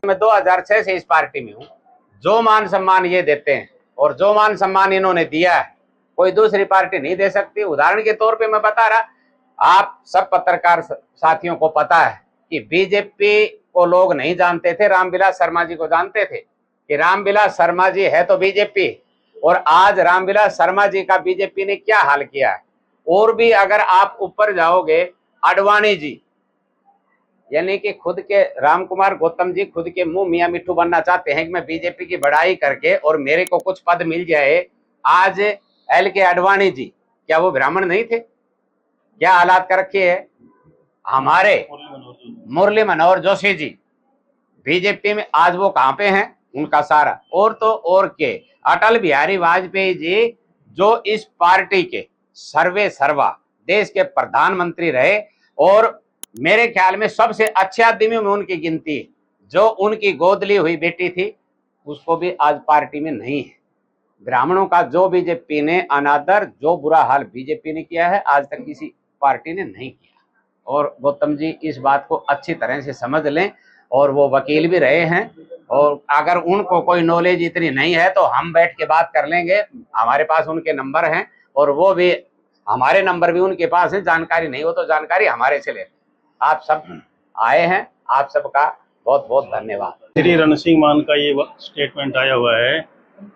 मैं 2006 से इस पार्टी में हूँ। जो मान सम्मान ये देते हैं और जो मान सम्मान इन्होंने दिया है कोई दूसरी पार्टी नहीं दे सकती। उदाहरण के तौर पे मैं बता रहा, आप सब पत्रकार साथियों को पता है कि बीजेपी को लोग नहीं जानते थे, रामविलास शर्मा जी को जानते थे कि रामविलास शर्मा जी है तो बीजेपी। और आज रामविलास शर्मा जी का बीजेपी ने क्या हाल किया है। और भी अगर आप ऊपर जाओगे, आडवाणी जी यानी कि खुद के राम कुमार गौतम जी खुद के मुंह मियां मिट्ठू बनना चाहते हैं कि मैं बीजेपी की बढ़ाई करके और मेरे को कुछ पद मिल जाए। आज एल के आडवाणी जी क्या वो ब्राह्मण नहीं थे? क्या हालात कर रखे है। हमारे मुरली मनोहर जोशी जी बीजेपी में आज वो कहां पे हैं? उनका सारा और तो और के अटल बिहारी वाजपेयी जी जो इस पार्टी के सर्वे सर्वा देश के प्रधानमंत्री रहे और मेरे ख्याल में सबसे अच्छे आदमियों में उनकी गिनती है। जो उनकी गोद ली हुई बेटी थी उसको भी आज पार्टी में नहीं है। ब्राह्मणों का जो बीजेपी ने अनादर, जो बुरा हाल बीजेपी ने किया है आज तक किसी पार्टी ने नहीं किया। और गौतम जी इस बात को अच्छी तरह से समझ लें और वो वकील भी रहे हैं और अगर उनको कोई नॉलेज इतनी नहीं है तो हम बैठ के बात कर लेंगे। हमारे पास उनके नंबर हैं और वो भी हमारे नंबर भी उनके पास है। जानकारी नहीं हो तो जानकारी हमारे से ले। आप सब आए हैं, आप सबका बहुत बहुत धन्यवाद। श्री रण सिंह मान का ये स्टेटमेंट आया हुआ है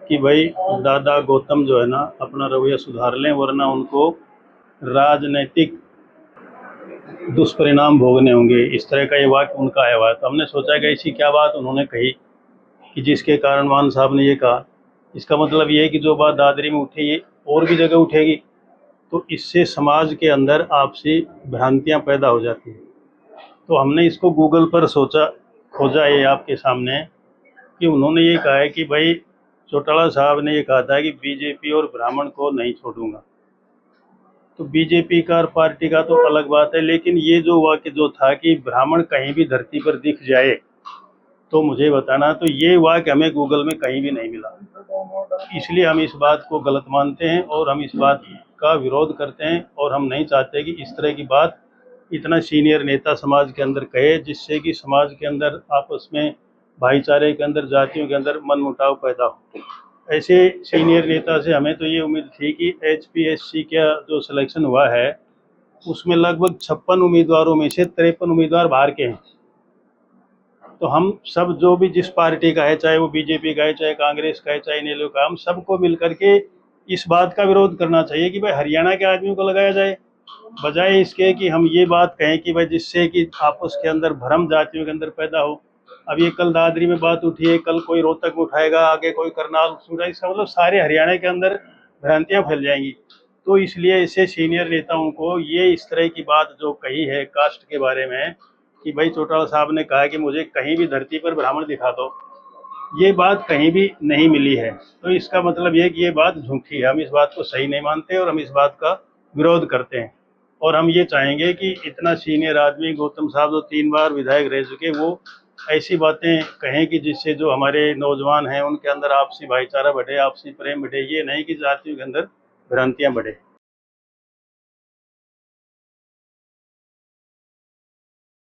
कि भाई दादा गौतम जो है ना अपना रवैया सुधार लें वरना उनको राजनीतिक दुष्परिणाम भोगने होंगे। इस तरह का ये वाक्य उनका आया हुआ है। तो हमने सोचा कि ऐसी क्या बात उन्होंने कही कि जिसके कारण मान साहब ने ये कहा। इसका मतलब ये है कि जो बात दादरी में उठी ये और भी जगह उठेगी, तो इससे समाज के अंदर आपसी भ्रांतियां पैदा हो जाती हैं। तो हमने इसको गूगल पर खोजा ये आपके सामने कि उन्होंने ये कहा है कि भाई चौटाला साहब ने ये कहा था कि बीजेपी और ब्राह्मण को नहीं छोड़ूंगा। तो बीजेपी का और पार्टी का तो अलग बात है, लेकिन ये जो वाक्य जो था कि ब्राह्मण कहीं भी धरती पर दिख जाए तो मुझे बताना, तो ये वाक्य हमें गूगल में कहीं भी नहीं मिला। इसलिए हम इस बात को गलत मानते हैं और हम इस बात का विरोध करते हैं और हम नहीं चाहते कि इस तरह की बात इतना सीनियर नेता समाज के अंदर कहे जिससे कि समाज के अंदर आपस में भाईचारे के अंदर जातियों के अंदर मनमुटाव पैदा हो। ऐसे सीनियर नेता से हमें तो ये उम्मीद थी कि HPSC का जो सिलेक्शन हुआ है उसमें लगभग 56 उम्मीदवारों में से 53 उम्मीदवार बाहर के हैं। तो हम सब जो भी जिस पार्टी का है, चाहे वो बीजेपी का है, चाहे कांग्रेस का है, चाहे इनेलो का, हम सबको मिलकर के इस बात का विरोध करना चाहिए कि भाई हरियाणा के आदमियों को लगाया जाए, बजाय इसके कि हम ये बात कहें कि भाई जिससे कि आपस के अंदर भ्रम जातियों के अंदर पैदा हो। अब ये कल दादरी में बात उठी है, कल कोई रोहतक में उठाएगा, आगे कोई करनाल सूरत, इसका मतलब सारे हरियाणा के अंदर भ्रांतियां फैल जाएंगी। तो इसलिए ऐसे सीनियर नेताओं को ये इस तरह की बात जो कही है कास्ट के बारे में कि भाई चौटाला साहब ने कहा कि मुझे कहीं भी धरती पर ब्राह्मण दिखा दो, ये बात कहीं भी नहीं मिली है। तो इसका मतलब ये कि ये बात झूठी है। हम इस बात को सही नहीं मानते और हम इस बात का विरोध करते हैं। और हम ये चाहेंगे कि इतना सीनियर आदमी गौतम साहब जो 3 बार विधायक रह चुके, वो ऐसी बातें कहें कि जिससे जो हमारे नौजवान हैं उनके अंदर आपसी भाईचारा बढ़े, आपसी प्रेम बढ़े, ये नहीं कि जातियों के अंदर भ्रांतियां बढ़े।